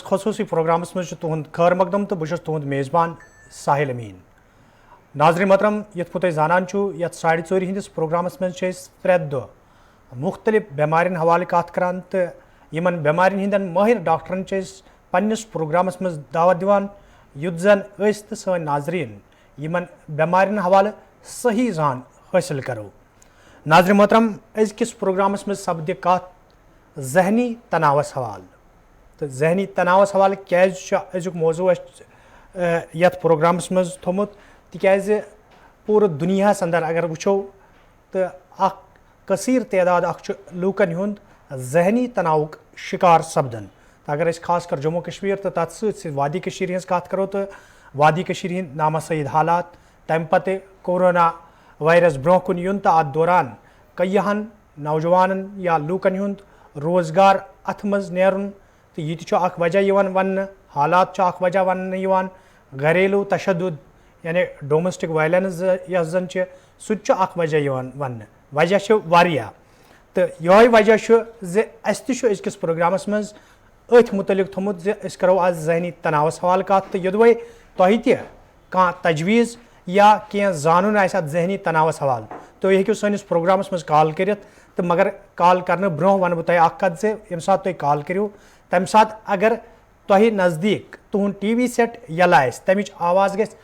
خصوصی پروگرامس مز تہد خیر مقدم تو بہت تہد میزبان ساحل امین. ناظرین محترم یت پہ تھی زانان یت 4:30 ہندس پروگرامس مز پریت دہ مختلف بیمارین حوالہ کت کران تو یمن بیمارین ہندین ماہر ڈاکٹرن پنس پروگرامس مز دعوت دیوان یت زن اس تو سن ناظرین یمن بیمارین حوالہ صحیح زان حاصل کرو. ناظرین محترم ازکس پروگرامس مز سپدِ کت ذہنی تناوس حوالہ تو ذہنی تناوس حوالہ کیازِ ازیک موضوع یت پروگرامس مز تھومت تکیازِ پورٕ دنیاہس اندر اگر وچھو تو اخ کثیر تعداد اخ لوکن ہند ذہنی تناؤک شکار سپدان. اگر اس خاص کر جموں کشمیر تو تر ست وادی کشیر ہز کت کرو تو وادی کشیر ہند نامسعید حالات تمہ پتہ کورونا وائرس برہ کن یون تو ات دوران کئیہن نوجوانن یا لوکن ہند روزگار ات مز نیرن تو یہ اخ وجہ ون حالات اخ وجہ ون گھریلو تشدد یعنی ڈومیسٹک وائلنس یس زن سہ اخ وجہ ون وجہ واریاہ تو یہ وجہ اس تزکس پروگرامس مز ات متعلق تھومت اس کرو آج ذہنی تناوس حوالہ کت تو یدوے تہ تہ تجویز یا کی زانن آسہ ات ذہنی تناوس حوالہ تو یہ ہیکو سنس پروگرامس مز کال کرت تو مگر کال کرنے برہ ون بہ تہ اخ کت زِ یم سات تھی کال کرو تمہ سات اگر تہ نزدیک تہد ٹی وی سیٹ یلہ آسہ تمچ آواز گژھِ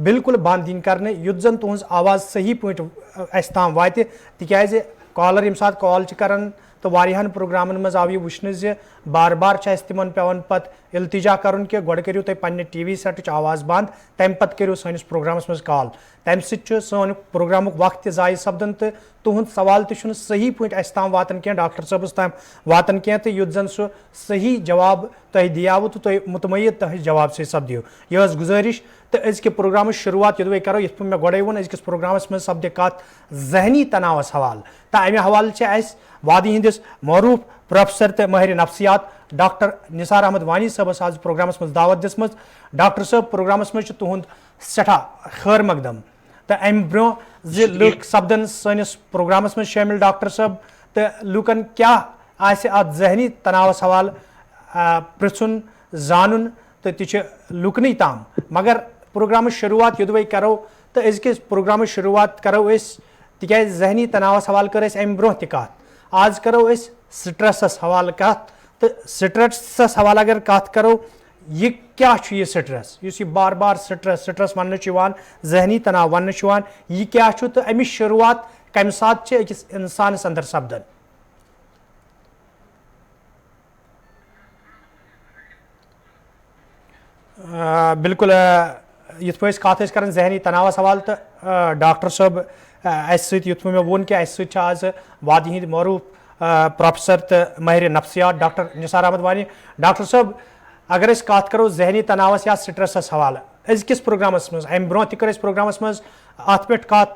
بالکل بند ین کرنے یت زن تہذ آواز صحیح پٲٹھۍ اس تام واتہِ تکیازِ کالر یم سات کال کران تو واریاہن پروگرامن مز آو یہ وچھنہ زِ بار بار اس تمن پیوان پتہ التجا کرن کہ گۄڈٕ کٔرِو تُہۍ پننہِ ٹی وی سیٹٕچ آواز بند تمہِ پتہٕ کٔرِو سٲنِس پروگرامس مز کال تمہِ سۭتۍ چھُ سون پروگرامُک وقت تہِ ضایع سپدان تہٕ تُہُنٛد سوال تہِ چھُنہٕ صحیح پٲٹھۍ اسہِ تام واتان کینٛہہ ڈاکٹر صٲبس تام واتان کینٛہہ تہٕ یُتھ زن سُہ صحیح جواب تۄہہِ دِیاوٕ تہٕ تُہۍ مطمعین تُہنٛدِ جواب سۭتۍ سپدِو. یہِ ٲس گُزٲرِش تہٕ أزکہِ پروگرامٕچ شروعات یوٚدوے کرو یِتھ پٲٹھۍ مےٚ گۄڈے ووٚن أزکِس پروگرامس منٛز سپدِ کتھ ذہنی تناوس حوالہ تہٕ امہِ حوالہٕ چھِ اسہِ وادی ہندس معروف پروفیسر تہٕ ماہر نفسیات ڈاکٹر نثار احمد وانی صٲبس آز پروگرامس مز دعوت دِژمٕژ. ڈاکٹر صٲب پروگرامس مز چھُ تُہُنٛد سٮ۪ٹھاہ خٲر مقدم تہٕ امہِ برونٛہہ زِ لُکھ سپدن سٲنِس پروگرامس مز شٲمِل ڈاکٹر صٲب تہٕ لُکن کیاہ آسہِ اتھ ذہنی تناوس حوالہ پرژھُن زانُن تہٕ تہِ چھِ لُکنٕے تام مگر پروگرامٕچ شروعات یوٚدوے کرو تہٕ أزکِس پروگرامٕچ شروعات کرو أسۍ تکیازِ ذہنی تناوس حوالہ کٔر اَسہِ امہِ برونٛہہ تہِ کتھ. آز کرو أسۍ سٹریسس حوالہ کتھ تہٕ سٹریسس حوالہ اگر کتھ کرو یہ کیا چھُ یہ سٹریس یُس یہ بار بار سٹریس وننہٕ چھُ یِوان ذہنی تناو وننہٕ چھُ یِوان یہ کیا چھُ تہٕ امِچ شروعات کمہِ ساتہٕ چھِ أکِس انسانس اندر سپدان. بالکل یِتھ پٲٹھۍ أسۍ کتھ ٲسۍ کران ذہنی تناوس حوالہ تہٕ ڈاکٹر صٲب اسہِ سۭتۍ یِتھ پٲٹھۍ مےٚ ووٚن کہ اسہِ سۭتۍ چھِ آز وادی ہٕنٛدۍ معروٗف پروفیسر تہٕ ماہر نفسیات ڈاکٹر نثار احمد وانی. ڈاکٹر صٲب اگر أسۍ کتھ کرو ذہنی تناوس یا سٹریسس حوالہ أزکِس پروگرامس مز امہِ برونٛہہ تہِ کٔر اَسہِ پروگرامس مز اتھ پٮ۪ٹھ کتھ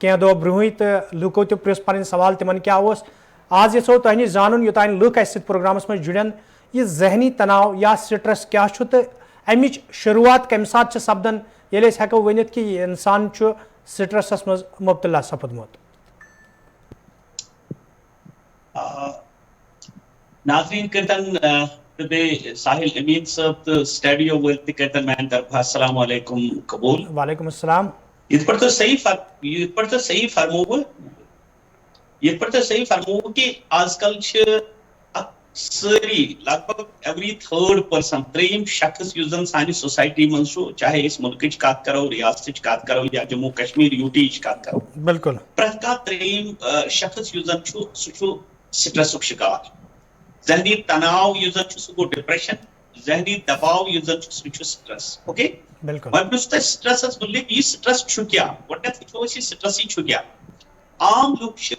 کینٛہہ دۄہ برونٛہٕے تہٕ لُکو تہِ پرژھ پنٕنۍ سوال تِمن کیاہ اوس. آز یژھو تۄہہِ نِش زانُن یوٚتانۍ لُکھ اسہِ سۭتۍ پروگرامس مز جُڑن یہِ ذہنی تناو یا سٹریس کیاہ چھُ تہٕ امِچ شروعات کمہِ ساتہٕ چھِ سپدان ییٚلہِ أسۍ ہٮ۪کو ؤنِتھ کہِ یہِ انسان چھُ سٹریسس مز مبتلا سپدمُت. ناظرین کرتن بے ساحل امین صاحب تو سٹوڈیو ول تہ کرتن میان طرف السلام علیکم قبول. وعلیکم السلام. یہ پر تو صحیح فرمو کہ آج کل ساری لگ بھگ ایوری تھرڈ پرسن تریم شخص اس زن سانہ سوسائٹی من چاہے اس ملکچ کت کرو ریاستچ کت کرو یا جموں کشمیر یوٹی کت کرو بالکل پرت کانٛہہ تریم شخص اس زن سہ سٹریسک شکار. ذہنی تناؤ اس زن سہ گو ڈپریشن ذہنی دباؤ اس زن سہ سٹریس. اوکے بالکل وۄنۍ پرژھ تۄہہِ سٹریسس متعلق یہ سٹریس چھُ کیٛاہ گۄڈنیتھ وٕچھو أسۍ یہِ سٹریسٕے چھُ کیٛاہ. عام لُکھ چھِ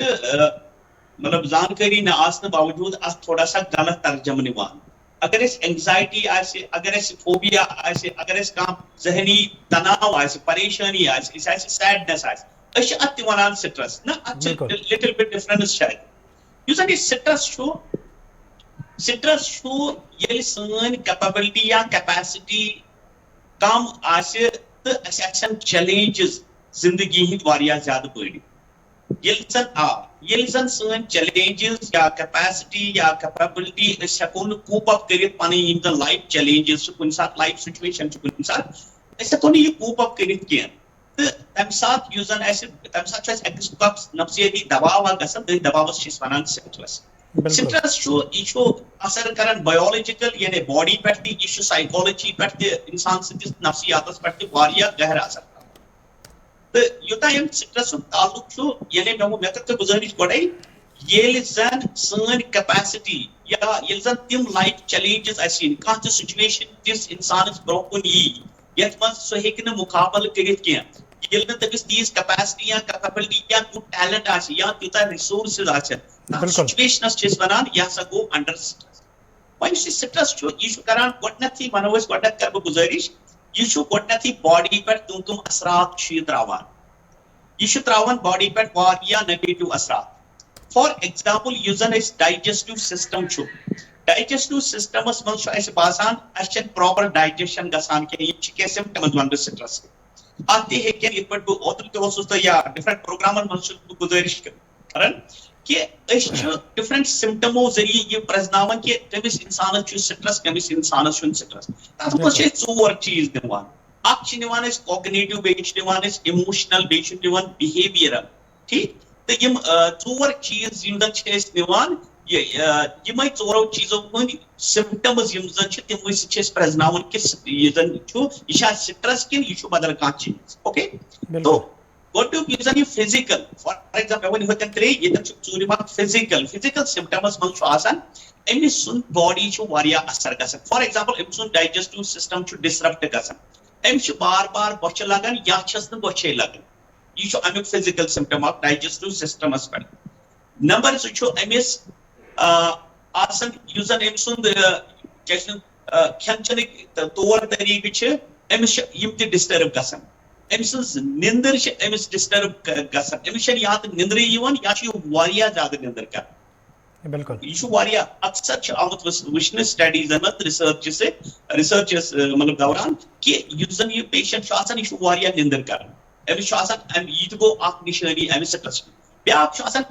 مطلب زانکٲری نہ آسنہٕ باوجوٗد اتھ تھوڑا سا غلط ترجمہٕ نِوان. اگر اسہِ اینگزایٹی آسہِ اگر اسہِ فوبیا آسہِ اگر اسہِ کانٛہہ ذہنی تناو آسہِ پریشٲنی آسہِ أسۍ آسہِ سیڈنس آسہِ أسۍ چھِ اتھ تہِ ونان سٹریس. نہ اتھ چھِ لٹل بٹ ڈفرنس چھِ اتہِ. یُس زن یہِ سٹریس چھُ ییٚلہِ سٲنۍ کیپبلٹی یا کیپیسٹی کم آسہِ تہٕ اسہِ آسن چیلینجز زندگی ہٕنٛدۍ واریاہ زیادٕ بٔڑۍ. ییٚلہِ زن سٲنۍ چیلینجز یا کیپیسٹی یا کیپیبلٹی أسۍ ہٮ۪کو نہٕ کوپ اپ کٔرِتھ پنٕنۍ یِم زن لایف چیلینجز چھِ کُنہِ ساتہٕ لایف سچویشن چھِ کُنہِ ساتہٕ أسۍ ہٮ۪کو نہٕ یہِ کوپ اپ کٔرِتھ کینٛہہ تہٕ تمہِ ساتہٕ یُس زن اَسہِ تمہِ ساتہٕ چھُ اَسہِ أکِس قٕسمُک نفسیٲتی دباو اکھ گژھان تٔتھۍ دباوس چھِ أسۍ ونان سٹرس. سٹرس چھُ یہِ چھُ اثر کران بایولوجیکل یعنی باڈی پٮ۪ٹھ تہِ یہِ چھُ سایکولوجی پٮ۪ٹھ تہِ انسان سٕنٛدِس نفسیاتس پٮ۪ٹھ تہِ واریاہ گہرٕ اثر کران. تہٕ یوٚتام ییٚمہِ سٹرسُک تعلق چھُ یعنی مےٚ کٔر تۄہہِ گُزٲرِش گۄڈے ییٚلہِ زن سٲنۍ کیپیسٹی یا ییٚلہِ زن تِم لایف چیلینجز اَسہِ یِن کانٛہہ تہِ سچویشن تِژھ انسانس برونٛہہ کُن یی یتھ منٛز سُہ ہیٚکہِ نہٕ مُقابلہٕ کٔرِتھ کینٛہہ ییٚلہِ نہٕ تٔمِس تیٖژ کیپیسٹی یا کیپیبلٹی یا تیوٗت ٹیلنٹ آسہِ یا تیوٗتاہ رِسورسز آسن تتھ سچویشنس چھِ أسۍ ونان یہِ ہسا گوٚو انڈر سٹرس. وۄنۍ یُس یہِ سٹرس چھُ یہِ چھُ کران گۄڈٕنیتھٕے ونو أسۍ گۄڈٕنیتھ کرٕ بہٕ گُزٲرِش یہِ چھُ گۄڈٕنیتھٕے باڈی پٮ۪ٹھ کٕم اثرات چھُ یہِ تراوان. یہِ چھُ تراوان باڈی پٮ۪ٹھ واریاہ نیگیٹِو اثرات. فار ایگزامپل یُس زن أسۍ ڈایجسٹو سسٹم چھُ ڈایجسٹو سسٹمس منٛز چھُ اَسہِ باسان اَسہِ چھنہٕ پراپر ڈایجسشن گژھان کینٛہہ یِم چھِ کینٛہہ سمپٹمز ونہٕ بہٕ سٹرس. اتھ تہِ ہیٚکن یِتھ پٲٹھۍ بہٕ اوترٕ تہِ اوسُس تۄہہِ یا ڈفرنٹ پروگرامن منٛز چھُس بہٕ گُزٲرِش کران کہِ أسۍ چھِ ڈفرنٹ سمپٹمو ذٔریعہٕ یہِ پرٛزناوان کہِ کٔمِس انسانس چھُ سٹرس کٔمِس انسانس چھُنہٕ سٹرس. تتھ منٛز چھِ أسۍ 4 چیٖز نِوان. اکھ چھِ نِوان أسۍ کوگنیٹِو بیٚیہِ چھِ نِوان أسۍ اِموشنل بیٚیہِ چھِ نِوان بِہیویرل ٹھیٖک. تہٕ یِم 4 چیٖز یِم زن چھِ أسۍ نِوان یِمے 4 چیٖزو ہٕنٛدۍ سمپٹمز یِم زن چھِ تِموٕے سۭتۍ چھِ أسۍ پرٛزناوان کہِ یہِ زن چھُ یہِ چھا سٹرس کِنہٕ یہِ چھُ بدل کانٛہہ چیٖز. اوکے گۄڈٕنیُک یُس زن یہِ فزِکل فار ایگزامپل مےٚ ؤنۍ ہُتٮ۪ن 3 ییٚتٮ۪ن چھُ ژوٗرِم اکھ فزِکل سمپٹمس منٛز چھُ آسان أمِس سُنٛد باڈی چھُ واریاہ اثر گژھان. فار ایگزامپل أمۍ سُنٛد ڈایجسٹو سسٹم چھُ ڈسرپٹ گژھان أمِس چھُ بار بار بۄچھِ لگان یا چھس نہٕ بۄچھے لگان. یہِ چھُ امیُک فزِکل سمپٹم اکھ ڈایجسٹو سسٹمس پٮ۪ٹھ. نمبر 2 چھُ أمِس آسان یُس زن أمۍ سُنٛد کیاہ چھِ کھٮ۪ن چٮ۪نٕکۍ طور طریٖقہٕ چھِ أمِس چھِ یِم تہِ ڈسٹرب گژھان. أمۍ سٕنٛز نِندٕر چھِ أمِس ڈسٹرب گژھان أمِس چھنہٕ یا تہٕ نِندرٕے یِوان یا چھُ یہِ واریاہ زیادٕ نِندٕر کران. یہِ چھُ واریاہ اکثر چھُ آمُت وٕچھنہٕ سٹڈیٖزن منٛز رِسٲرچس مطلب دوران کہِ یُس زن یہِ پیشنٹ چھُ آسان یہِ چھُ واریاہ نِندٕر کران. أمِس چھُ آسان یہِ تہِ گوٚو اکھ نِشٲنی اَمہِ سٹرس. بیاکھ چھُ آسان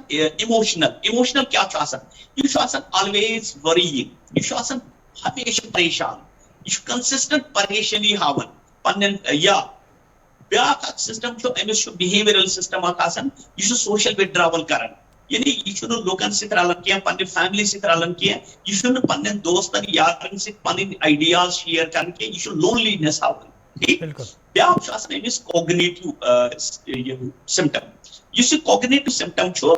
اِموشنل کیاہ چھُ آسان یہِ چھُ آسان آلویز ؤرِیِنگ یہِ چھُ آسان ہمیشہٕ پریشان یہِ چھُ کنسسٹنٹ پریشٲنی ہاوان پننٮ۪ن یا بیاکھ اکھ سسٹم چھُ أمِس چھُ بِہیویرل سسٹم اکھ آسان یہِ چھُ سوشل وِدڈراول کران یعنی یہِ چھُنہٕ لُکن سۭتۍ رلان کینٛہہ پننہِ فیملی سۭتۍ رلان کینٛہہ یہِ چھُنہٕ پننٮ۪ن دوستن یارن سۭتۍ پنٕنۍ آیڈیاز شیر کران کینٛہہ یہِ چھُ لونلینس ہاوان. ٹھیٖک. بیاکھ چھُ آسان أمِس کوگنیٹِو سمپٹم. یُس یہِ کوگنیٹِو سمپٹم چھُ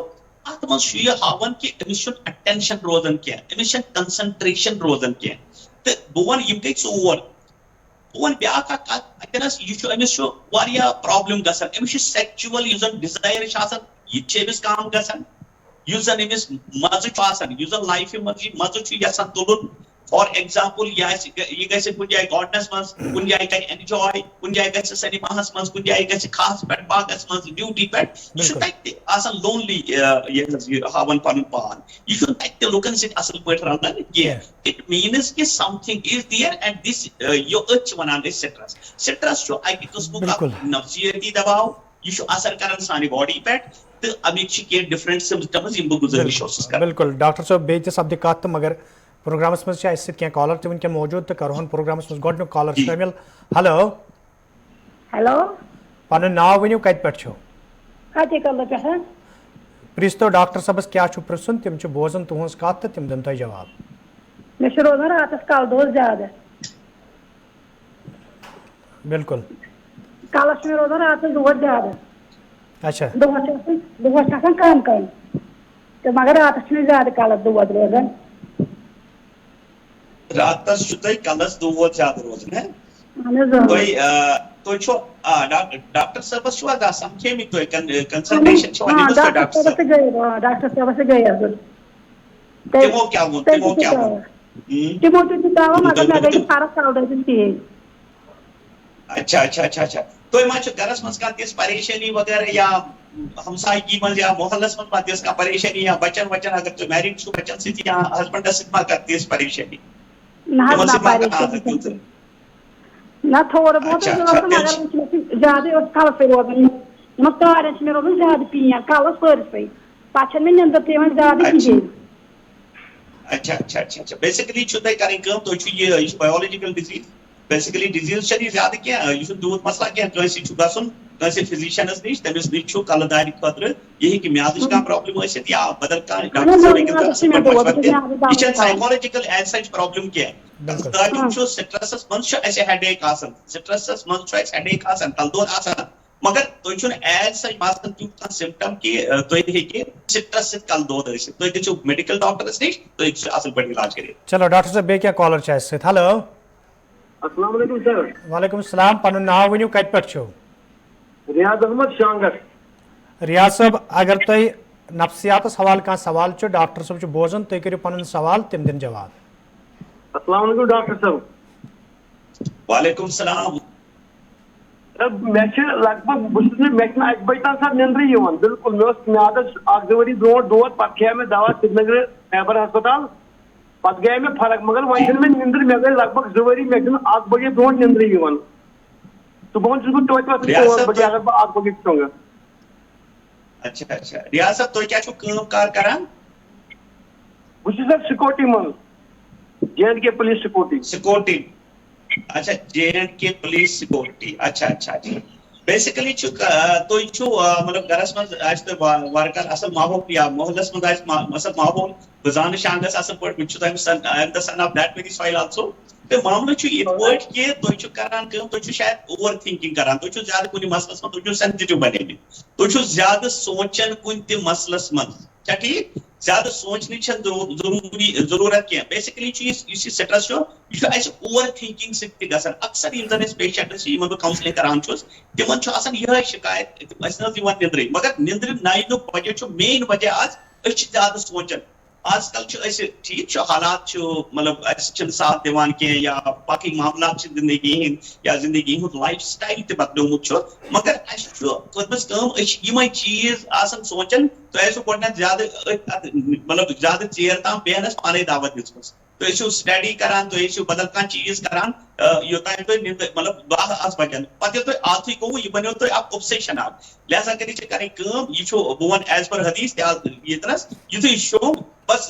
اتھ منٛز چھُ یہِ ہاوان کہِ أمِس چھُنہٕ اٹینشن روزان کینٛہہ أمِس چھنہٕ کنسنٹریشن روزان کینٛہہ. تہٕ بہٕ وَنہٕ یِم گٔے 4. بہٕ وَنہٕ بیاکھ اکھ کتھ اَتٮ۪نس یہِ چھُ أمِس چھُ واریاہ پرابلم گژھان أمِس چھُ سیکچُول یُس زن ڈِزایر چھُ آسان یہِ تہِ چھُ أمِس کم گژھان. یُس زن أمِس مزٕ چھُ آسان یُس زن لایفہِ منٛز یہِ مزٕ چھُ یژھان تُلُن فار ایگزامپل یہِ گژھِ کُنہِ جایہِ گاڈنس منٛز کُنہِ جایہِ کرِ اینجاے کُنہِ جایہِ گژھِ سینِماہس منٛز کُنہِ جایہِ گژھِ کھہس پٮ۪ٹھ باغس منٛز ڈیوٹی پٮ۪ٹھ یہِ چھُ تتہِ تہِ آسان لونلی ہاوان پنُن پان یہِ چھُنہٕ تتہِ تہِ لُکن سۭتۍ اصل پٲٹھۍ رلان کینٛہہ. اٹ میٖنٕز کہِ سمتھنگ از دِیر اینڈ دِس أتھۍ چھِ ونان أسۍ سٹرس. سٹرس چھُ اکہِ قٕسمُک اکھ نفسیٲتی دباو یہِ چھُ اثر کران سانہِ باڈی پٮ۪ٹھ تہٕ امیِکۍ چھِ کینٛہہ ڈفرنٹ سمپٹمز یِم بہٕ گُزٲرِش اوسُس کران. بالکل ڈاکٹر صٲب بیٚیہِ تہِ سپدِ کتھ تہٕ مگر پروگرامس منٛز چھِ اَسہِ سۭتۍ کینٛہہ کالر تہِ وٕنکٮ۪ن موجوٗد تہٕ کرہون پروگرامس منٛز گۄڈٕنیُک کالر شٲمِل. ہیلو پنُن ناو ؤنِو کتہِ پٮ۪ٹھ چھِو؟ پرٛژھۍ تو ڈاکٹر صٲبس کیٛاہ چھُ پرٛژھُن تِم چھِ بوزان تُہنٛز کتھ تہٕ تِم دِن تۄہہِ جواب. مےٚ چھُ روزان راتس کلہٕ زیادٕ. بالکل کلس چھُ مےٚ روزان راتس دود زیادٕ. اچھا دۄہس چھِ آسان کم تہٕ مگر راتس چھُ مےٚ زیادٕ کلس دود روزان. راتس چھُ تۄہہِ کلس دود زیادٕ روزان تُہۍ چھُو ڈاکٹر صٲبس چھُوا گژھان سمکھیمٕتۍ تُہۍ کنسلٹیشن چھِوا نِمٕژ تۄہہِ ڈاکٹر صٲبس گٔیس بہٕ. تِمو کیٛاہ ووٚن تِمو تہِ دِژاو مگر مےٚ گٔے نہٕ فرق کلہٕ کِہیٖنۍ. اچھا اچھا اچھا اچھا تۄہہِ ما چھُ گرس منٛز کانٛہہ تِژھ پریشٲنی وغیرہ یا ہمسایگی منٛز یا محلس منٛز ما تِژھ کانٛہہ پریشٲنی یا بچن وچن اگر تُہۍ میریڈ چھُو بچن سۭتۍ یا ہسبنڈس سۭتۍ ما کانٛہہ تِژھ پریشٲنی؟ نہ تھوڑا بہت زیادٕ اوس کلسٕے روزان تارن مےٚ روزان زیادٕ پین کَلس پٔرسٕے پَتہٕ چھَنہٕ مےٚ نیٚنٛدٕر تہِ یِوان زیادٕ کِہیٖنۍ. اچھا بیسکلی چھو تۄہہِ کَرٕنۍ کٲم تُہۍ چھُو یہِ چھُ بایولوجِکل ڈِزیٖز بیسکلی ڈِزیٖز چھَنہٕ یہِ زیادٕ کینٛہہ یہِ چھُنہٕ تیوٗت مسلہٕ کینٛہہ کٲنٛسہِ چھُ گژھُن کٲنٛسہِ فِزِشَنَس نِش تٔمِس نِش چھُ کَلہٕ دادِ خٲطرٕ یہِ ہیٚکہِ میادٕچ کانٛہہ پرٛابلِم ٲسِتھ یا بدل کانٛہہ ڈاکٹر صٲب ہیٚکہِ تۄہہِ اَصٕل پٲٹھۍ مشوَرٕ دِتھ یہِ چھَنہٕ سایکالجِکل ایز سچ پرٛابلِم کینٛہہ کَلہٕ دادیُک چھُ سٹرٛسَس منٛز چھُ اَسہِ ہیڈیک آسان سٹرٛسَس منٛز چھُ اَسہِ ہیڈیک آسان کَلہٕ دود آسان مگر تۄہہِ چھُنہٕ ایز سچ باسان تیُتھ کانٛہہ سِمپٹم کہِ تۄہہِ ہیٚکہِ سٹرٛس سۭتۍ کَلہٕ دود ٲسِتھ تُہۍ گٔژھِو میڈِکل ڈاکٹرس نِش تُہۍ ہیٚکِو اَصٕل پٲٹھۍ علاج کٔرِتھ. چلو ڈاکٹر صٲب بیٚیہِ کیٛاہ کالر چھِ اَسہِ سۭتۍ ہیلو. السلام علیکم سر. وعلیکم السلام پَنُن ناو ؤنِو کَتہِ پٮ۪ٹھ چھِو. ریاض احمد شانگھر. ریاض صٲب اگر تۄہہِ نفسِیاتس حوالہٕ کانٛہہ سوال چھُ ڈاکٹر صٲب چھُ بوزان تُہۍ کٔرِو پَنُن سوال تِم دِنۍ جواب. السلام علیکم ڈاکٹر صٲب. وعلیکم السلام. مےٚ چھِ لگ بگ بہٕ چھُس نہٕ مےٚ چھِنہٕ 1 بجہِ تام سر نیٚنٛدرٕے یِوان بِلکُل مےٚ اوس میادس 1-2 ؤری برونٛٹھ دود پتہٕ کھیٚیو مےٚ دوا سرینگرٕ خیبر ہسپتال پتہٕ گٔیے مےٚ فرق مگر وۄنۍ چھنہٕ مےٚ نیٚنٛدٕر مےٚ گٔے لگ بگ 2 ؤری مےٚ چھُنہٕ 1 بجے برونٛٹھ نیٚنٛدرٕے یِوان صبحن چھُس بہٕ توتہِ وۄتھان 4 بجے اگر بہٕ 1 بجے شۄنٛگہٕ. اچھا ریاض صٲب تُہۍ کیٛاہ چھُو کٲم کار کران. بہٕ چھُس سر سکوٹی منٛز J&K پُلیٖس سکوٹی. اچھا J&K پُلیٖس سکوٹی. اچھا بیسکلی چھُ تُہۍ چھُو مطلب گرس منٛز آسہِ تۄہہِ واریاہ کانٛہہ اَصٕل ماحول یا محلس منٛز آسہِ اَصٕل ماحول بہٕ زانہٕ شانگس اَصٕل پٲٹھۍ بہٕ چھُس am the son of that very soil also تہٕ معاملہٕ چھُ یِتھ پٲٹھۍ کہِ تُہۍ چھِو کران کٲم تُہۍ چھِو شاید اوور تھنکِنگ کران تُہۍ چھِو زیادٕ کُنہِ مسلس منٛز تُہۍ چھِو سینسٹِو بنیمٕتۍ تُہۍ چھِو زیادٕ سونچان کُنہِ تہِ مسلس منٛز چھا ٹھیٖک زیادٕ سونچنٕچ چھنہٕ ضروٗرت کینٛہہ بیسکلی چھُ یُس یہِ سٹرس چھُ یہِ چھُ اَسہِ اوور تھنکِنگ سۭتۍ تہِ گژھان اکثر یِم زن أسۍ پیشنٹس چھِ یِمن بہٕ کاونسلِنگ کران چھُس تِمن چھُ آسان یِہے شِکایت اَسہِ نہ حظ یِوان نیٚنٛدرٕے مگر نیٚنٛدرِ نَینُک وجہ چھُ مین وجہ آز أسۍ چھِ زیادٕ سونچان آز کل چھُ أسۍ ٹھیٖک چھُ حالات چھُ مطلب اَسہِ چھِنہٕ ساتھ دِوان کینٛہہ یا باقٕے معاملات چھِ زندگی ہٕنٛدۍ یا زندگی ہُنٛد لایف سٹایل تہِ بدلیومُت چھُ مگر اَسہِ چھُ کٔرمٕژ کٲم أسۍ چھِ یِمے چیٖز آسان سونچان تۄہہِ آسوٕ گۄڈٕنیتھ زیادٕ مطلب زیادٕ ژیر تام بیہنس پانے دعوت دِژمٕژ تُہۍ ٲسِو سٹڈی کران تُہۍ ٲسِو بدل کانٛہہ چیٖز کران یوٚتانۍ تۄہہِ مطلب 12 آسہٕ بجان پتہٕ ییٚلہِ تۄہہِ عادتھٕے گوٚوٕ یہِ بنیو تۄہہِ اکھ اوبسیشن اکھ لہذا کٔرِتھ چھِ کرٕنۍ کٲم یہِ چھُ بہٕ وَنہٕ ایز پر حدیٖث تہِ ییٚتنس یِتھُے شوٚنٛگ بس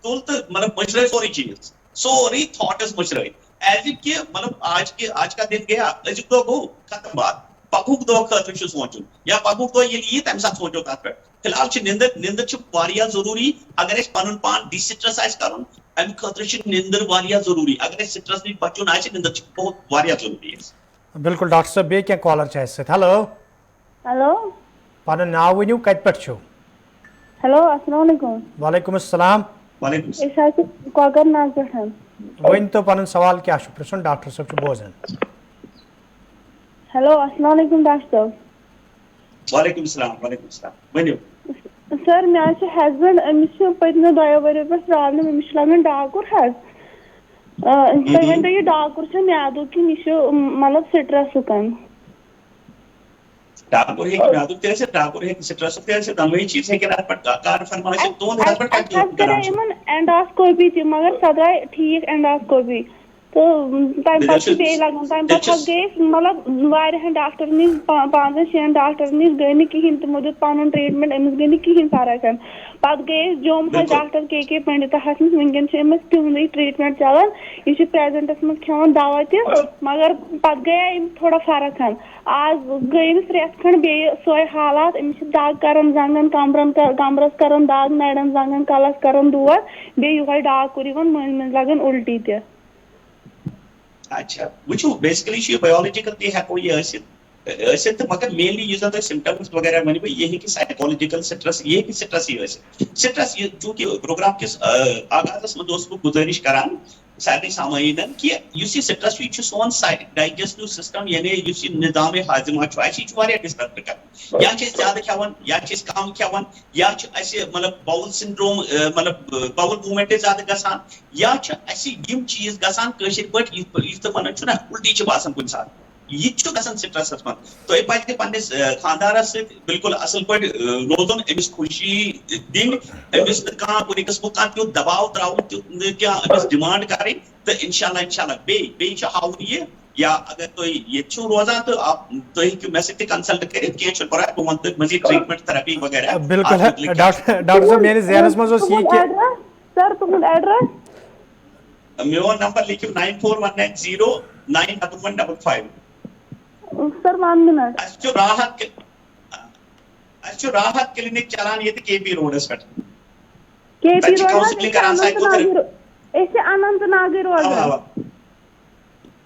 تُل تہٕ مطلب مٔشرٲے سورُے چیٖز سورُے تھاٹٕس مٔشرٲے ایز اِف کہِ مطلب آج کا دِن گیا أزیُک دۄہ گوٚو ختم بات پگہُک دۄہ خٲطرٕ چھُ سونچُن یا پگہُک دۄہ ییٚلہِ یی تَمہِ ساتہٕ سونچو تَتھ پٮ۪ٹھ فِلحال چھِ نیٚنٛدٕر چھِ واریاہ ضروٗری اگر اَسہِ پنُن پان ڈِ سٹرس آسہِ کرُن اَمہِ خٲطرٕ چھِ نیٚنٛدٕر واریاہ ضروٗری اگر اَسہِ سٹرس نِش بچُن آسہِ نیٚنٛدٕر چھِ بہت واریاہ ضروٗری اَسہِ. بِلکُل ڈاکٹر صٲب بیٚیہِ کیٚنٛہہ کالر چھِ اَسہِ سۭتۍ ہیلو. ہیلو. پَنُن ناو ؤنِو کَتہِ پٮ۪ٹھ چھِو. ہیلو السلام علیکم. وعلیکم السلام. أسۍ حظ چھِ کۄکر ناگ پٮ۪ٹھ. ؤنۍتو پَنُن سوال کیٛاہ چھُ پرٛژھُن ڈاکٹر صٲب چھُ بوزان. ہیلو السلام علیکم ڈاکٹر صٲب. وعلیکم السلام ؤنِو. سر مےٚ حظ چھُ ہسبنٛڈ أمِس چھُ پٔتمیو 2 ؤرۍیو پٮ۪ٹھ پرٛابلِم أمِس چھُ لگان ڈاکُر حظ تُہۍ ؤنۍتو یہِ ڈاکُر چھا میادُک کِنہٕ یہِ چھُ مطلب سٹرسُک. ڈاکُر ہیٚکہِ میادُک تہِ ٲسِتھ ڈاکُر ہیٚکہِ سٹرسُک تہِ ٲسِتھ دۄنوَے چیٖز ہیٚکن اَتھ پٮ۪ٹھ کار فرمان ٲسِتھ تُہُنٛد ہسبنٛڈ کَتہِ کٲم کران چھُ. یِمن اینڈاسکوپی تہِ مگر سۄ درٛاے ٹھیٖک اینڈاسکوپی تہٕ تَمہِ پتہٕ چھُ بیٚیہِ لگان تَمہِ پتہٕ حظ گٔے أسۍ مطلب واریاہن ڈاکٹرن نِش 5-6 ڈاکٹرن نِش گٔے نہٕ کِہینۍ تِمو دیُت پنُن ٹریٖٹمنٹ أمِس گٔے نہٕ کِہینۍ فرق پتہٕ گٔے أسۍ جوٚم حظ ڈاکٹر کے پنڈتاہس نِش وٕنکیٚن چھُ أمِس تِہُنٛدُے ٹریٖٹمنٹ چلان یہِ چھُ پریزنٹس منٛز کھٮ۪وان دوا تہِ مگر پتہٕ گٔیے أمِس تھوڑا فرق آز گٔے أمِس رٮ۪تھ کھنٛڈ بیٚیہِ سۄے حالات أمِس چھِ دگ کران زنٛگن کمبرس کران دگ نرٮ۪ن زنٛگن کلس کران دود بیٚیہِ یِہوے ڈاکُر یِوان مٔنٛزۍ مٔنٛزۍ لگان اُلٹی تہِ. اچھا وٕچھِو بیسکلی چھُ یہِ بایولجِکل تہِ ہٮ۪کو یہِ ٲسِتھ تہٕ مگر مینلی یُس زن تۄہہِ سِمپٹمٕز وغیرہ ؤنوٕ یہِ ہیٚکہِ سایکالجِکل سٹرس یہِ ہیٚکہِ سٹرسٕے ٲسِتھ سٹرس یہِ چوٗنٛکہِ پروگرام کِس آغازس منٛز اوسُس بہٕ گُزٲرِش کران سارنٕے سامعیٖنن کہِ یُس یہِ سٹرس چھُ یہِ چھُ سون ڈایجسٹِو سسٹم یعنی یُس یہِ نظامِ ہاضمہ چھُ اَسہِ یہِ چھُ واریاہ ڈسٹرب کران یا چھِ أسۍ زیادٕ کھٮ۪وان یا چھِ أسۍ کم کھٮ۪وان یا چھُ اَسہِ مطلب باوُل سِنڈروم مطلب باوُل موٗمینٹ زیادٕ گژھان یا چھِ اَسہِ یِم چیٖز گژھان کٲشِر پٲٹھۍ یِتھ تہِ وَنان چھُنہ اُلٹی چھِ باسان کُنہِ ساتہٕ یہ گژھان سٹرسس من تھی پہ پنس خاندارس ست بالکل اصل پہ روزن امس خوشی دن امس کن قسم تیت دباؤ تراؤن تیت امس ڈمانڈ کریں تو انشاء اللہ بیٚیہِ ہاؤن یہ یا اگر تھی یہ روزان تو تھی ہیٚکِو مےٚ سۭتۍ تہِ کنسلٹ کٔرِتھ کینٛہہ چھُنہٕ پرواے بہٕ ونہٕ تۄہہِ مزید ٹریٹمنٹ تھراپی وغیرہ بالکل ڈاکٹر صاحب میٲنِس ذہنس منٛز اوس یہِ کہِ سر تُہُنٛد ایڈرس میون نمبر لکھو 9419091155 سر 1 منٹ راحت کلینک چلان یہ کے پی روڈس پہ کے پی روڈ اننت ناگر روزان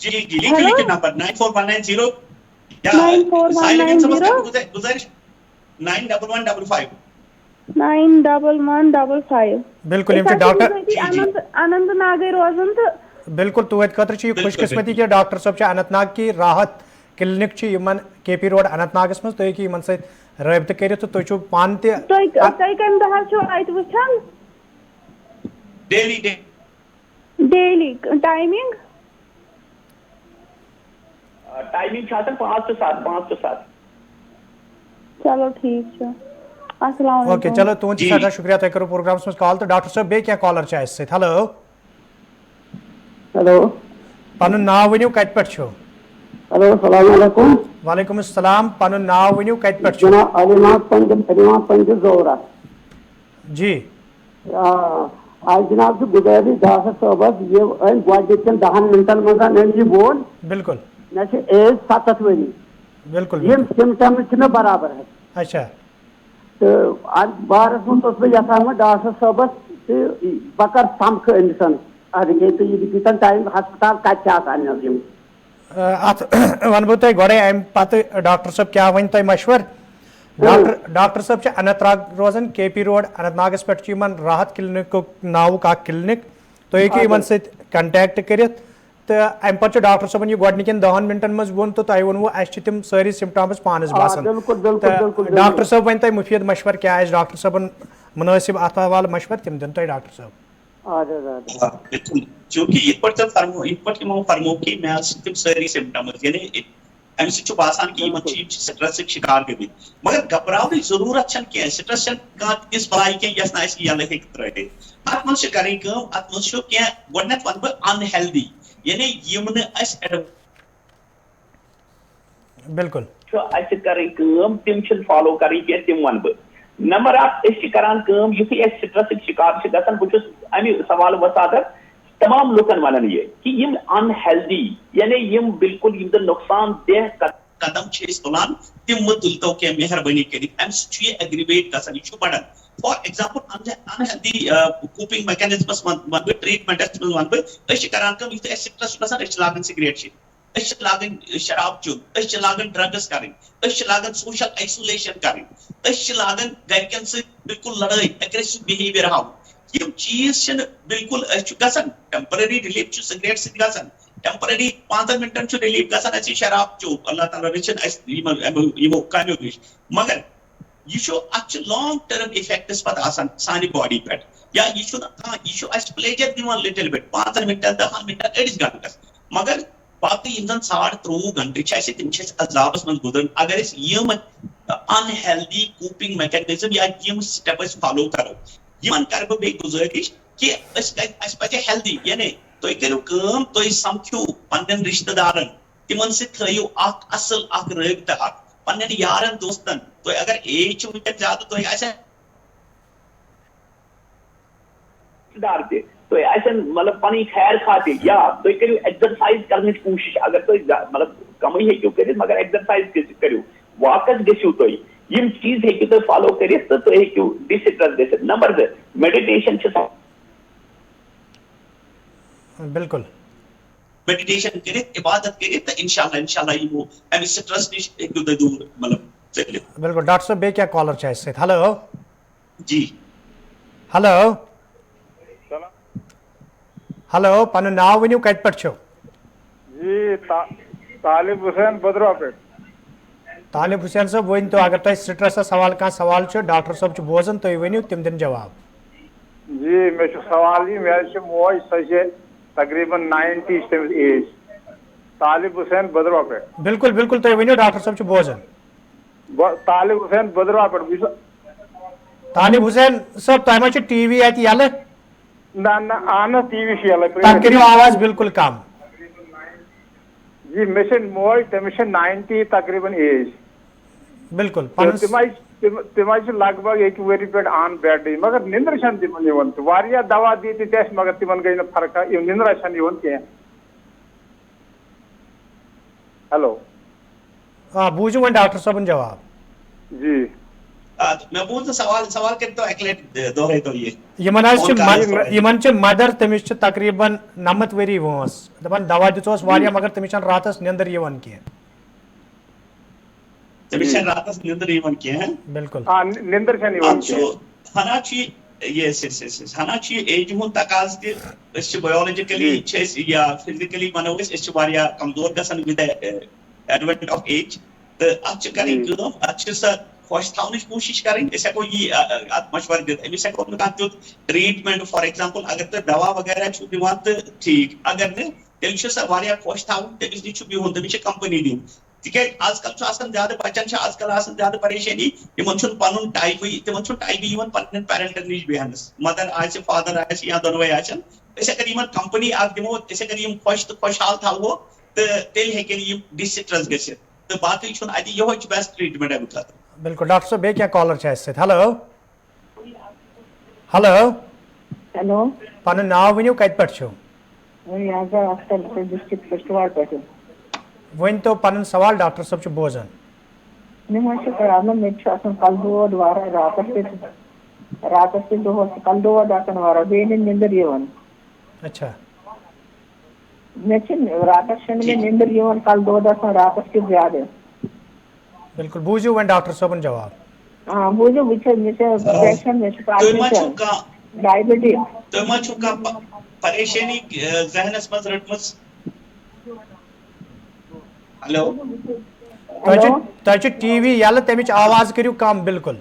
جی جی لکھو نمبر 941909 گزارش 91155 91155 بالکل ڈاکٹر اننت ناگر روزان تو بالکل توتہِ خٲطرٕ چھِ یہِ خوش قسمتی کہ ڈاکٹر صٲب چھِ اننت ناگ کی راحت کلینک چھِ یِمن کے پی روڈ اننت ناگس منٛز تُہۍ ہیٚکِو یِمن سۭتۍ رٲبطہٕ کٔرِتھ تہٕ تُہۍ چھِو پانہٕ تہِ تُہۍ کمہِ دۄہ چھِو اَتہِ وٕچھان ڈیلی ٹایمِنگ ٹائمنگ 5 to 7 چلو ٹھیک چھُ السلام علیکم اوکے چلو تُہُنٛد چھُ سٮ۪ٹھاہ شُکریہ تۄہہِ کوٚروٕ پروگرامس منٛز کال تہٕ ڈاکٹر صٲب بیٚیہِ کینٛہہ کالر چھِ اَسہِ سۭتۍ ہیلو ہیلو پنُن ناو ؤنِو کتہِ پٮ۪ٹھ چھُو ہیلو السلام علیکم وعلیکم السلام پنُن ناو ؤنِو کتہِ پٮ۪ٹھ چھُو جناب علیمات پنج زورہ جی آج جناب سے گزارش ڈاکٹر صٲبس یہ گۄڈنِکٮ۪ن 10 منٹن منٛز أمۍ یہِ ووٚن بالکل مےٚ چھِ ایج 70 ؤری بالکل یِم سِمٹمز چھِ مےٚ برابر حظ اچھا تہٕ اتھ بارس منٛز اوسُس بہٕ یژھان وۄنۍ ڈاکٹر صٲبس تہٕ بہٕ کر سمکھٕ أمِس اَدٕ کیٛاہ تہٕ یہِ دِیٖتن ٹایم ہسپتال کتہِ چھِ آسان حظ یِم اتھ ونہٕ بہٕ تۄہہِ گۄڈے امہِ پتہٕ ڈاکٹر صٲب کیٛاہ وَنہِ تۄہہِ مشور ڈاکٹر صٲب چھِ اننت ناگ روزان کے پی روڈ اننت ناگس پٮ۪ٹھ چھُ یِمن راحت کلنِکُک ناوُک اکھ کلنِک تُہۍ ہیٚکِو یِمن سۭتۍ کنٹیکٹ کٔرِتھ تہٕ امہِ پتہٕ چھُ ڈاکٹر صٲبن یہِ گۄڈنِکٮ۪ن 10 منٹن منٛز ووٚن تہٕ تۄہہِ ووٚنوُ اَسہِ چھِ تِم سٲری سِمٹامٕز پانس باسان تہٕ ڈاکٹر صٲب وۄنۍ تۄہہِ مُفیٖد مشور کیٛاہ آسہِ ڈاکٹر صٲبن مُنٲسِب اتھ حوالہٕ مشور تِم دِنۍ تۄہہِ ڈاکٹر صٲب چونکہ یہ فرمو کہ مےٚ حظ چھِ تِم سٲری سمٹمز یعنی امہِ سۭتۍ چھُ باسان کہ یِمن چھِ یِم چھِ سٹرسٕکۍ شِکار گٔمٕتۍ مگر گھبراونٕچ ضروٗرت چھنہٕ کینٛہہ سٹرس چھنہٕ کانٛہہ تِژھ بلاے کینٛہہ یۄس نہٕ اَسہِ یلہٕ ہیٚکہِ ترٛٲوِتھ اتھ منٛز چھِ کرٕنۍ کٲم اتھ منٛز چھُ کینٛہہ گۄڈنیتھ ونہٕ بہٕ ان ہیلدی یعنی یِم نہٕ اَسہِ بالکل چھُ اَسہِ کرٕنۍ کٲم تِم چھِنہٕ فالو کرٕنۍ کینٛہہ تِم ونہٕ بہٕ نمبر اکھ أسۍ چھِ کران کٲم یُتھُے أسۍ سٹرسٕکۍ شِکار چھِ گژھان بہٕ چھُس امہِ سوال وسادت تمام لُکن ونان یہ کہ یم ان ہیلدی یعنی یم بالکل یم زن نقصان دہ قدم چھِ أسۍ تُلان تِم مہٕ تُلتو کینٛہہ مہربٲنی کٔرِتھ امہِ سۭتۍ چھُ یہِ ایگریویٹ گژھان یہِ چھُ بڑان for example in healthy coping mechanisms ونہٕ بہٕ ٹریٹمنٹس منٛز ونہٕ بہٕ أسۍ چھِ کران کٲم یُتھُے اَسہِ سٹرس چھُ گژھان أسۍ چھِ لاگان سگریٹ چیٚنۍ أسۍ چھِ لاگان شراب چیوٚن أسۍ چھِ لاگان ڈرگس کرٕنۍ أسۍ چھِ لاگان سوشل آیسولیشن کرٕنۍ أسۍ چھِ لاگان گرِکٮ۪ن سۭتۍ بالکل لڑٲے ایگریسو بِہیویئر ہاوُن یِم چیٖز چھِنہٕ بالکل أسۍ چھُ گژھان ٹیمپرری رِلیٖف چھُ سگریٹ سۭتۍ گژھان ٹیمپرری 5 منٹن چھُ رِلیٖف گژھان اَسہِ شراب چیوٚو اللہ تعالیٰ رٔچھِنۍ اَسہِ یِمو کامیو نِش مگر یہ اتھ لانگ ٹرم افیکٹس پتہٕ آسان سانہِ باڈی پٮ۪ٹھ یا یہ چھُنہٕ کانٛہہ یہِ چھُ اَسہِ پلیجر دِوان لِٹل بِٹ 5 منٹن 10 منٹن أڑِس گنٹس مگر باقٕے یِم زن 23.5 گنٹہٕ چھِ اَسہِ تِم چھِ اَسہِ عذابس منٛز گُزران اگر أسۍ یِم ان ہیلدی کوپنگ میکینزم یا یِم سٹیپ أسۍ فالو کرو یِمن کرٕ بہٕ بیٚیہِ گُزٲرِش کہِ اَسہِ پزِ ہیلدی یعنی تُہۍ کٔرِو کٲم تُہۍ سمکھِو پننٮ۪ن رشتہٕ دارن تِمن سۭتۍ تھٲیِو اکھ اصل اکھ رٲبطہٕ اکھ پننٮ۪ن یارن دوستن تُہۍ اگر ایج چھِ وٕنکٮ۪ن زیادٕ تۄہہِ آسہِ دار تہِ تُہۍ آسن مطلب پنٕنۍ خیر خواہ تہِ یا تُہۍ کٔرِو ایکزرسایز کرنٕچ کوٗشش اگر تُہۍ مطلب کمٕے ہیٚکِو کٔرِتھ مگر ایکزرسایز کٔرِو واکس گٔژھِو تُہۍ یِم چیٖز ہیٚکِو تُہۍ فالو کٔرِتھ تہٕ تُہۍ ہیٚکِو ڈِ سٹرس گٔژھِتھ نمبر 2 میڈِٹیشن چھِ بالکل میڈِٹیشن کٔرِتھ عبادت کٔرِتھ تہٕ انشاءاللہ یِمو امہِ سٹرس نِش ہیٚکِو تُہۍ دوٗر مطلب ژٔلِتھ بالکل ڈاکٹر صٲب بیٚیہِ کیٛاہ کالر چھِ اَسہِ سۭتۍ ہیلو جی ہیلو ہیلو پنُن ناو ؤنِو کتہِ پٮ۪ٹھ چھِو جی طالب حسین بدروا پٮ۪ٹھ طالب حسین صٲب ؤنۍتو اگر تۄہہِ سٹرسس حوالہٕ کانٛہہ سوال چھُ ڈاکٹر صٲب چھُ بوزان تُہۍ ؤنِو تِم دِنۍ جواب جی مےٚ چھُ سوال یہِ مےٚ حظ چھِ موج سۄ چھِ تقریٖبن 90 چھِ تٔمِس ایج طالب حسین بدروا پہ بالکل بالکل تُہۍ ؤنِو ڈاکٹر صٲب چھُ بوزان. طالب حسین بدروا پہ طالب حسین صٲب تۄہہِ ما چھُ ٹی وی اَتہِ یَلہٕ؟ نہ اہن حظ ٹی وی یلے تَتھ کٔرِو آواز بالکل کم. جی مےٚ چھِ موج تٔمِس چھِ 90 تقریٖباً ایج. بالکل تِم حظ چھِ لگ بگ 1 ؤری پٮ۪ٹھ آن بیڈٕے مگر نِندٕر چھَنہٕ تِمن یِوان تہٕ واریاہ دوا دِتھ تہِ اَسہِ مگر تِمن گٔے نہٕ فرقا نِندرا چھَنہٕ یِوان کینٛہہ. ہیلو بوٗزِو وۄنۍ ڈاکٹر صٲبُن جواب. جی میں بوز سوال کرتے ایک لٹ دہرے تو یہ یِمن چھِ مدر تٔمِس چھِ تقریٖباً 90 ؤری وٲنٛس دپان دوا دِژوس واریاہ مگر تٔمِس چھنہٕ راتس نیندٕر یِوان کینٛہہ. تٔمِس چھنہٕ راتس نیندٕر یِوان کینٛہہ. بالکل نِندٕر چھَنہٕ یِوان کینٛہہ. ہنا چھُ ہنا چھُ ایجہِ ہُنٛد تقاضہٕ تہِ أسۍ چھِ بایولجِکلی چھِ أسۍ یا فِزِکلی ونو أسۍ چھِ واریاہ کمزور گژھان ود ایڈوینٹ آف ایج تہٕ اتھ چھِ کرٕنۍ کٲم اتھ چھِ سۄ خوش تھاونٕچ کوٗشِش کرٕنۍ. أسۍ ہٮ۪کو یہِ اتھ مشورٕ دِتھ أمِس ہٮ۪کو نہٕ کانٛہہ تیُتھ ٹریٖٹمنٹ فار ایگزامپل اگر تُہۍ دوا وغیرہ چھُو دِوان تہٕ ٹھیٖک اگر نہٕ تیٚلہِ چھِ سۄ واریاہ خوش تھاوٕنۍ تٔمِس نِش چھُ بِہُن تٔمِس چھِ کمپٔنی دِنۍ تِکیازِ آز کل چھُ آسان زیادٕ بچن چھِ آز کل آسان زیادٕ پریشٲنی یِمن چھُنہٕ پنُن ٹایمٕے تِمن چھُنہٕ ٹایمٕے یِوان پننٮ۪ن پیرنٹن نِش بیہنس مدر آسہِ فادر آسہِ یا دۄنوے آسن أسۍ اگر یِمن کمپٔنی اکھ دِمو أسۍ اگر یِم خۄش تہٕ خۄشحال تھاوو تہٕ تیٚلہِ ہیٚکن یِم ڈِسٹرس گٔژھِتھ تہٕ باقٕے چھُنہٕ اَتہِ یِہوے چھُ بیسٹ ٹریٖٹمنٹ اَمہِ خٲطرٕ. بالکل ڈاکٹر صٲب بیٚیہِ کینٛہہ کالر چھِ اَسہِ سۭتۍ. ہیلو ہیلو ہیلو پنُن ناو ؤنِو کتہِ پٮ۪ٹھ چھِو؟ ڈسٹرکٹ کشتواڑ پٮ۪ٹھ. ؤنۍ تو پنُن سوال ڈاکٹر صٲب چھُ بوزان. مےٚ حظ چھِ پرابلم مےٚ چھُ آسان کلہٕ دود واریاہ راتس تہِ دۄہس کلہٕ دود آسان واریاہ بیٚیہِ نہٕ نِندٕر یِوان. اچھا مےٚ چھِ راتس چھنہٕ مےٚ نِندٕر یِوان کلہٕ دود آسان راتس تہِ زیادٕ. بالکل بوٗزِو وۄنۍ ڈاکٹر صٲبُن جواب. بوٗزِو بہٕ چھَس مےٚ چھِ پریشان مےٚ چھُ پارکِنسن ڈایبٹیٖز. تۄہہِ ما چھُو کانٛہہ پریشٲنی ذہنس منٛز رٔٹمٕژ؟ ہیلو تۄہہِ چھُ ٹی وی یَلہٕ تَمِچ آواز کٔرِو کم بالکل.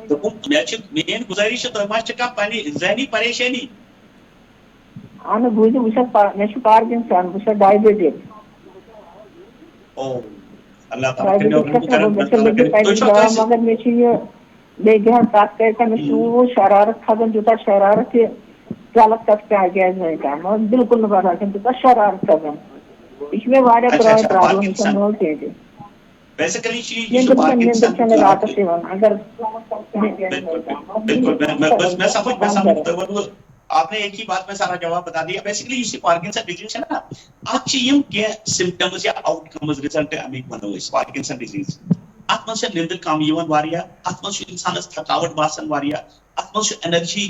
مےٚ چھِ میٲنۍ گُزٲرِش چھِ تۄہہِ ما چھِ کانٛہہ پننہِ ذہنی پریشٲنی؟ اہن حظ بوٗزِو بہٕ چھَس مےٚ چھُ پارکِنسن بہٕ چھَس ڈایبٹیٖز. مگر مےٚ چھِ یہِ بیٚیہِ دِہن تتھ کٔرِتھ مےٚ چھُ یوٗت شرارت کھسان تیوٗتاہ شرارت کہِ ژلکھ تتھ کیازِ وۄنۍ کانٛہہ مگر بالکل نہٕ برداش تیوٗتاہ شرارت کھسان. یہِ چھِ مےٚ واریاہ پرٛٲنۍ پرٛابلِم یہِ چھَنہٕ نٔو کینٛہہ تہِ. نِندٕر چھَنہٕ راتس یِوان اگر آپ نے ایک ہی بات میں سارا جواب بتا دیا. بیسکلی یہ پارکنسن ڈیزیز ہے نا ات کی سمپٹمز یا آؤٹ کمز رزلٹ امیک ونو پارکنسن ڈیزیز ات من نندر کم ات من انسانس تھکاوٹ باسان ات من انرجی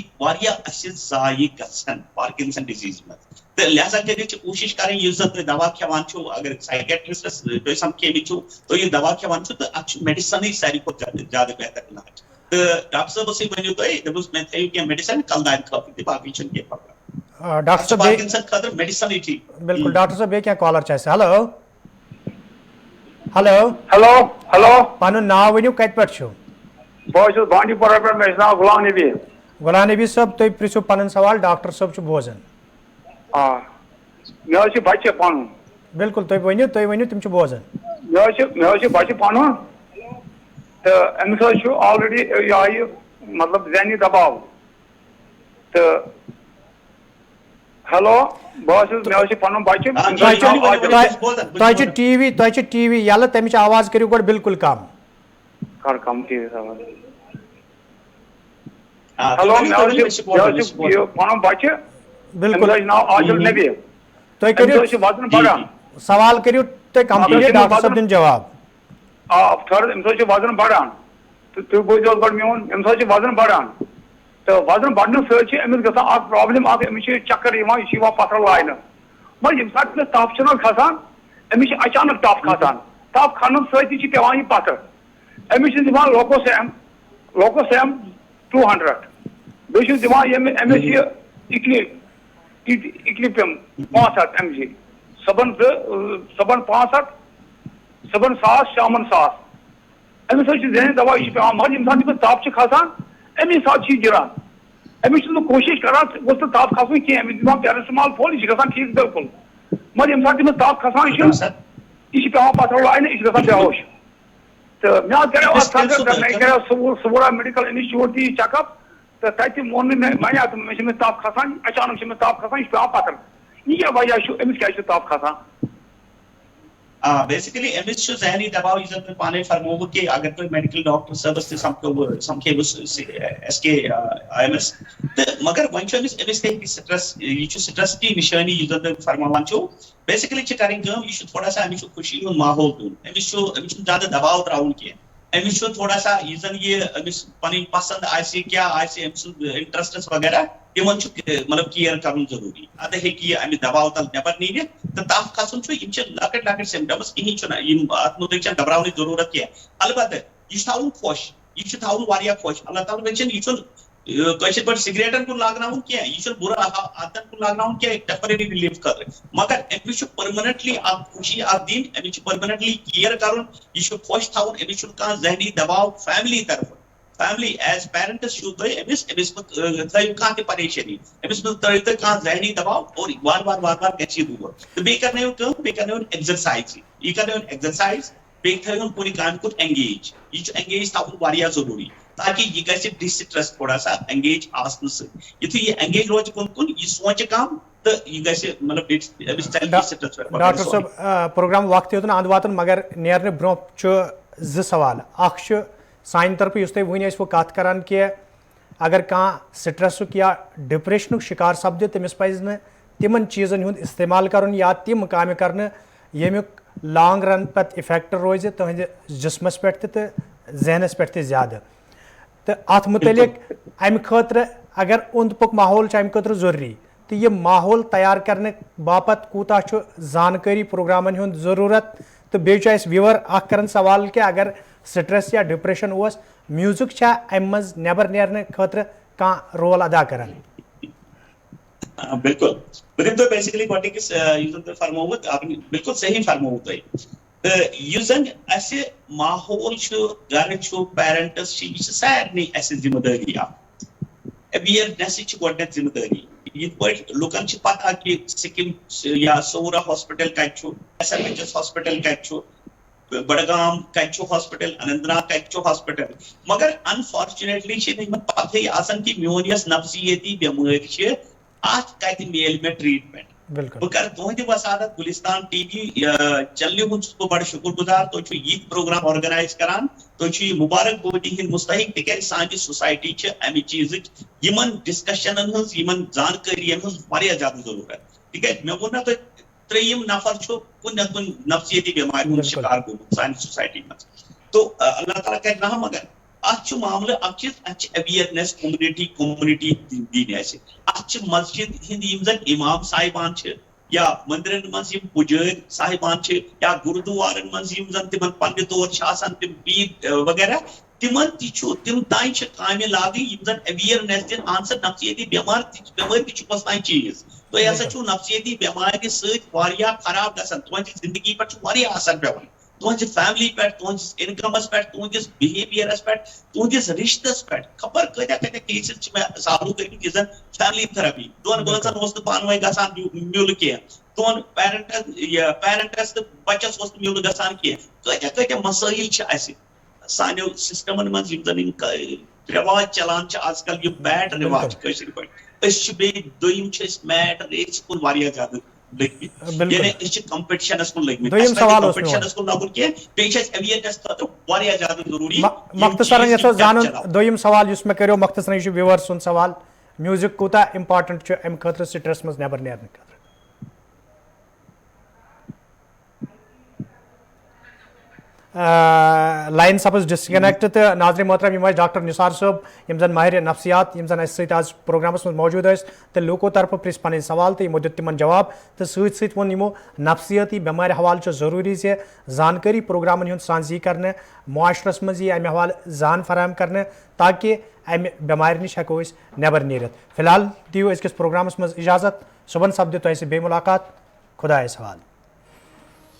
ضائع گھان پارکنسن ڈیزیز من تو لہذا کر کوشش کریں اس زن تھی دوا کھان اگر سائکیٹرسٹس تھی سمکھمت تو یہ دوا کھان تو ات میڈیسن ساری کھت زیادہ بہتر علاج. تو ڈاکٹر صٲبس ؤنِو تُہۍ دپوس مےٚ تھٲیِو کینٛہہ میڈِسن کلہٕ دادِ خٲطرٕ تہِ باقٕے چھُنہٕ کینٛہہ پرواے. ڈاکٹر صٲب پارکنسن خٲطرٕ میڈِسنٕے ٹھیٖک. بالکل ڈاکٹر صٲب بیٚیہِ کینٛہہ کالر چھِ اَسہِ. ہیلو ہیلو ہیلو ہیلو پنُن ناو ؤنِو کتہِ پٮ۪ٹھ چھِو؟ بہٕ حظ چھُس بانڈی پورہ پٮ۪ٹھ مےٚ چھُ ناو غلام نبی. غلام نبی صٲب تُہۍ پرٛژھِو پنُن سوال ڈاکٹر صٲب چھُ بوزان. مےٚ حظ چھُ بچہٕ پنُن. بالکل تُہۍ ؤنِو تِم چھِ بوزان. مےٚ حظ چھُ بچہٕ پنُن تہٕ أمِس حظ چھُ آلریڈی یہِ آیہِ مطلب ذہنی دباو تہٕ ہیلو بہٕ حظ چھُس مےٚ حظ چھُ پنُن بچہٕ. تۄہہِ چھُ ٹی وی یَلہٕ تَمِچ آواز کٔرِو گۄڈٕ بالکل کم. کر کم ٹی وی آواز. ہیلو مےٚ حظ چھُ یہِ پنُن بچہٕ بالکل أمِس حظ چھُ ناو عادل نبی. تُہۍ کٔرِو أمِس حظ چھُ وزن بڑان. سوال کٔرِو تُہۍ کمپلیٖٹ ڈاکٹر صٲب دِنۍ جواب. تھٲرڈ أمِس حظ چھُ وزن بڑان تہٕ تُہۍ بوٗزِو حظ گۄڈٕ میون أمِس حظ چھُ وزن بڑان تہٕ وزن بڑنہٕ سۭتۍ چھِ أمِس گژھان اکھ پرابلم اکھ أمِس چھِ چکر یِوان یہِ چھُ یِوان پتھر لاینہٕ مگر ییٚمہِ ساتہٕ أمِس تپھ چھُنہٕ کھسان أمِس چھِ اچانک تپھ کھسان تپھ کھنہٕ سۭتی چھِ پیوان یہِ پتھر. أمِس چھِ دِوان لوکوسیم 200 بیٚیہِ چھِس دِوان أمِس یہِ اِکلِپِم 500 mg صبحن 500 صبحن 1000 شامن 1000. أمِس حظ چھِ ذہنی دوا یہِ چھُ پیوان مگر ییٚمہِ ساتہٕ أمِس تپھ چھُ کھسان اَمی ساتہٕ چھِ یہِ گِران. أمِس چھُس بہٕ کوٗشِش کران گوٚژھ نہٕ تپھ کھسُن کینٛہہ أمِس دِوان پیرسٹمال پھوٚل یہِ چھُ گژھان ٹھیٖک بالکل مگر ییٚمہِ ساتہٕ تٔمِس تاپھ کھسان چھُ یہِ چھِ پیٚوان پتھر لاینہٕ یہِ چھِ گژھان بیہوش تہٕ مےٚ حظ کریو اَتھ سرکار مےٚ کریو صبورا میڈیکل انسٹِچوٗٹ تہِ چیک اپ تہٕ تتہِ ووٚن نہٕ مےٚ وَنیٛاو تہٕ مےٚ چھِ أمِس تاپھ کھسان اچانک چھِ أمِس تاپھ کھسان یہِ چھُ پیٚوان پتھر یہِ کیٛاہ وجہ چھُ أمِس کیٛازِ چھُ تاپھ کھسان بیسکلی أمِس چھُ ذہنی دباو یُس زن تۄہہِ پانے فرمووٕ کہِ اگر تُہۍ میڈیکل ڈاکٹر صٲبس تہِ سمکھیوٕ ایس کے آی ایم ایس تہٕ مگر وۄنۍ چھُ أمِس تہِ ہیٚکہِ سٹرس یہِ چھُ سٹرس کی نِشٲنی یُس زن تُہۍ فرماوان چھِو بیسکلی چھِ کَرٕنۍ کٲم یہِ چھُ تھوڑا سا أمِس چھُ خوشی ہُنٛد ماحول دیُن أمِس چھُنہٕ زیادٕ دباو تراوُن کینٛہہ أمِس چھُ تھوڑا سا یُس زن یہِ أمِس پنٕنۍ پسنٛد آسہِ کیٛاہ آسہِ أمۍ سُنٛد انٹرسٹس وغیرہ تِمن چھُ مطلب کِیر کرُن ضروٗری اَدٕ ہیٚکہِ یہِ اَمہِ دباو تل نٮ۪بر نیٖرِتھ تہٕ تاپھ کھسُن چھُ یِم چھِ لۄکٕٹۍ لۄکٕٹۍ سِمپٹمٕز کِہینۍ چھُنہٕ یِم اتھ مُتعلِق چھنہٕ گبراونٕچ ضروٗرت کینٛہہ البتہ یہِ چھُ تھاوُن خۄش یہِ چھُ تھاوُن واریاہ خۄش اللہ تعالیٰ چھِنہٕ یہِ چھُنہٕ کٲشِر پٲٹھۍ سِگریٹن کُن لاگناوُن کینٛہہ یہِ چھُنہٕ بُرٕ عادتن کُن لاگناوُن کینٛہہ ٹیمپرری رِلیٖف خٲطرٕ مگر أمِس چھُ پٔرمننٹلی اکھ خوشی اکھ دِنۍ أمِس چھُ پٔرمننٹلی کِیر کرُن یہِ چھُ خۄش تھاوُن أمِس چھُنہٕ کانٛہہ ذہنی دباو فیملی طرفہٕ فیملی ایز پیرنٹس چھُو تُہۍ أمِس مہٕ تھٲیِو کانٛہہ تہِ پریشٲنی أمِس مہٕ ترٲیِو تُہۍ کانٛہہ ذہنی دباو اور وارٕ گژھِ یہِ دوٗر تہٕ بیٚیہِ کرنٲیِو کٲم بیٚیہِ کرنٲیِو ایٚگزرسایز یہِ کرنٲیِو ایٚگزرسایز بیٚیہِ تھٲیِو کُنہِ کامہِ کُن ایٚنگیج یہِ چھُ ایٚنگیج تھاوُن واریاہ ضروٗری تاکہِ یہِ گژھِ ڈِسٹرس تھوڑا سا ایٚنگیج آسنہٕ سۭتۍ یِتھُے یہِ ایٚنگیج روزِ کُن یہِ سونٛچہِ کم تہٕ یہِ گژھِ مطلب أمِس ژَلہِ ڈِسٹرس پٮ۪ٹھ. ڈاکٹر صٲب پروگرام وقت یوتن اند واتن مگر نیرنہٕ برونٛہہ چھُ زٕ سوال اکھ چھُ سانہِ طرفہٕ یُس تُہۍ وٕنۍ ٲسوٕ کتھ کران کہِ اگر کانٛہہ سٹرسُک یا ڈپریشنُک شِکار سپدِ تٔمِس پزِ نہٕ تِمن چیٖزن ہُنٛد استعمال کرُن یا تِم کامہِ کرنہٕ ییٚمیُک لانگ رن پتہٕ اِفیکٹ روزِ تُہنٛدِ جسمس پٮ۪ٹھ تہِ تہٕ ذہنس پٮ۪ٹھ تہِ زیادٕ تہٕ اتھ مُتعلق امہِ خٲطرٕ اگر اوٚنٛد پوٚک ماحول چھُ امہِ خٲطرٕ ضروٗری تہٕ یہِ ماحول تیار کرنہٕ باپتھ کوٗتاہ چھُ زانکٲری پروگرامن ہُنٛد ضروٗرت تہٕ بیٚیہِ چھُ اسہِ وِور اکھ کران سوال کہِ اگر سٹرس یا ڈپریشن اوس میوٗزک چھا امہِ منٛز نٮ۪بر نیرنہٕ خٲطرٕ کانٛہہ رول ادا کران بِلکُل بہٕ دِمہٕ تۄہہِ بیسِکلی گۄڈٕنِکِس یُس زن تۄہہِ فرمووُ بِلکُل صحیح فرمووُ تۄہہِ تہٕ یُس زن اسہِ ماحول چھُ گرٕ چھُ پیرنٹس چھِ یہِ چھِ سارنٕے اسہِ ذِمہٕ دٲری اکھ اویرنیسٕچ چھِ گۄڈٕنیتھ ذِمہٕ دٲری یِتھ پٲٹھۍ لُکن چھِ پتہ کہِ سِکِم یا صوورا ہاسپِٹل کتہِ چھُ S M H S hospital کتہِ چھُ بڈگام کتہِ چھُ ہاسپِٹل اننت ناگ کتہِ چھُ ہاسپِٹل مگر انفارچُنیٹلی چھِنہٕ یِمن پتہٕے آسان کہِ میون یۄس نفسِیٲتی بٮ۪مٲرۍ چھِ اتھ کتہِ میلہِ مےٚ ٹریٖٹمنٹ بہٕ کرٕ تُہنٛدِ وسادت گُلستان ٹی وی چنلہِ ہُنٛد چھُس بہٕ بڑٕ شُکر گُزار تُہۍ چھِو یِتھۍ پروگرام آرگنایز کران تُہۍ چھِو یہِ مُبارک بٲدی ہٕنٛدۍ مُستحق تِکیازِ سانہِ سوسایٹی چھِ امہِ چیٖزٕچ یِمن ڈسکشنن ہٕنٛز یِمن زانکٲرین ہٕنٛز واریاہ زیادٕ ضروٗرت تِکیازِ مےٚ ووٚن نا تۄہہِ ترٛیٚیِم نفر چھُ کُنہِ نتہٕ کُنہِ نفسیٲتی بٮ۪مارِ ہُنٛد شِکار گوٚمُت سانہِ سوسایٹی منٛز تو اللہ تعالیٰ کرِ رحم مگر اتھ چھُ معاملہٕ اکھ چیٖز اتھ چھِ اویرنیس کومنٹی دِنۍ اسہِ اتھ چھِ مسجد ہٕنٛدۍ یِم زن امام صاحبان چھِ یا مندرن منٛز یِم پُجٲرۍ صاحبان چھِ یا گُردوارن منٛز یِم زن تِمن پننہِ طور چھِ آسان تِم پیٖر وغیرہ تِمن تہِ چھُ تِم تانۍ چھِ کامہِ لاگٕنۍ یِم زن اویرنیس دِن اہن سا نفسیٲتی بٮ۪مٲرۍ تہِ چھُ کۄس چیٖز تُہۍ ہسا چھُو نفسیٲتی بٮ۪مارِ سۭتۍ واریاہ خراب گژھان تُہنٛدِ زندگی پٮ۪ٹھ چھُ واریاہ اثر پیٚوان تُہنٛزِ فیملی پٮ۪ٹھ تُہنٛدِس انکمس پٮ۪ٹھ تُہنٛدِس بِہیویرس پٮ۪ٹھ تُہنٛدِس رِشتس پٮ۪ٹھ خبر کۭتیاہ کیسز چھِ مےٚ سالو کٔرمٕتۍ یُس زن فیملی تھراپی دۄن بٲژن اوس نہٕ پانہٕ ؤنۍ گژھان میوٗلہٕ کینٛہہ دۄن پیرنٹس تہٕ بچس اوس نہٕ میوٗلہٕ گژھان کینٛہہ کۭتیاہ مسٲیل چھِ اسہِ سانیو سسٹمن منٛز یِم زن یِم رواج چلان چھِ آز کل یِم بیڈ رواج کٲشِر پٲٹھۍ أسۍ چھِ بیٚیہِ دوٚیِم چھِ أسۍ میٹ ریس کُن واریاہ زیادٕ لٔگمٕتۍ یعنی أسۍ چھِ کمپِٹشنس کُن لٔگمٕتۍ کمپِٹشنس کُن لگُن کینٛہہ بیٚیہِ چھِ اسہِ اویرنیس خٲطرٕ واریاہ زیادٕ ضروٗری مختصرن یژھو زانُن دوٚیِم سوال یُس مےٚ کریو مختصرن یہِ چھُ وِور سُنٛد سوال میوٗزک کوٗتاہ امپارٹنٹ چھُ امہِ خٲطرٕ سٹرس منٛز نٮ۪بر نیرنہٕ خٲطرٕ لائن سپز ڈسکنیکٹ تہٕ ناظرین محترم یِم ٲسۍ ڈاکٹر نثار صٲب یِم زن ماہر نفسیات یِم زن اسہِ سۭتۍ آز پروگرامس منٛز موجوٗد ٲسۍ تہٕ لوٗکو طرفہٕ پرژھ پنٕنۍ سوال تہٕ یِمو دیُت تِمن جواب تہٕ سۭتۍ سۭتۍ ووٚن یِمو نفسیٲتی بٮ۪مارِ حوالہٕ چھُ ضروٗری زِ زانکٲری پروگرامن ہُنٛد سانزی کرنہٕ معاشرس منٛز یی امہِ حوالہٕ زان فراہم کرنہٕ تاکہِ امہِ بٮ۪مارِ نِش ہٮ۪کو أسۍ نٮ۪بر نیٖرِتھ فی الحال دِیِو أزکِس پروگرامس منٛز اِجازت صُبحن سپدِ تۄہہِ سۭتۍ بیٚیہِ مُلاقات خۄدایس حوالہٕ